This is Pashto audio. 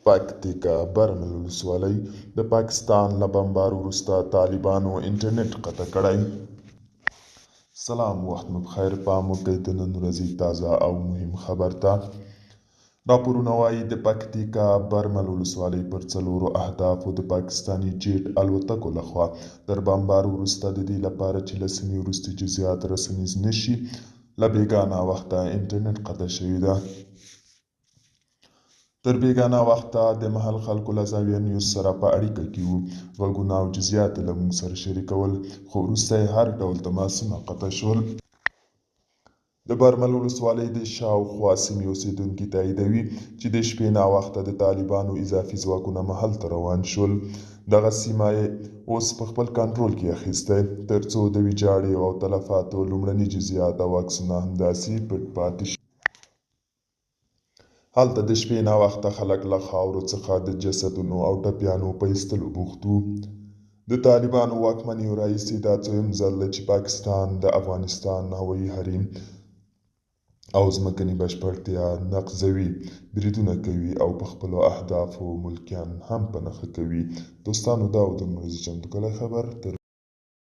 پکتیکا برمل ولسوالۍ د پاکستان له بمبار وروسته طالبانو انټرنیټ قطع کړی. سلام، وخت مو بخیر. پام وکړئ د نن ورځې تازه او مهم خبر ته. راپورونه وایي د پکتیکا برمل ولسوالۍ پر 4 اهدافو د پاکستاني جیټ الوتکو لخوا تر بمبار وروسته د دې لپاره چې له سیمې وروستي جزئیات رسنیز نشي له بېګانه وخته انټرنیټ قطع شوې ده. تر بېګانه وخته د محل خلکو له زاویه نیوز سره په اړیکه کې وو، غږونه او جزئیات له موږ سره شریکول، خو وروسته یې هر ډول تماسونه قطع شول. د برمل ولسوالۍ د شاوخوا سیمې اوسېدونکي تاییدوي چې د شپې ناوخته د طالبانو اضافي ځواکونه محل ته روان شول. دغه سیمه یې اوس په خپل کنټرول کې اخیستی، تر څو د ویجاړیو او تلفاتو لومړني جزئیات او عکسونه همداسې پټ پاتې شي. هلته د شپې ناوخته خلک له خاورو څخه د جسدونو او ټپیانو په ایستلو بوخت وو. د طالبانو واکمنیو راهیسې دا څویم ځل دی چې پاکستان د افغانستان هوایي حریم او ځمکني بشپړتیا نقضوي، بریدونه کوي او په خپلو اهدافو ملکیان هم په نښه کوي. دوستانو، دا و د نن ورځې چمتو کړی خبر.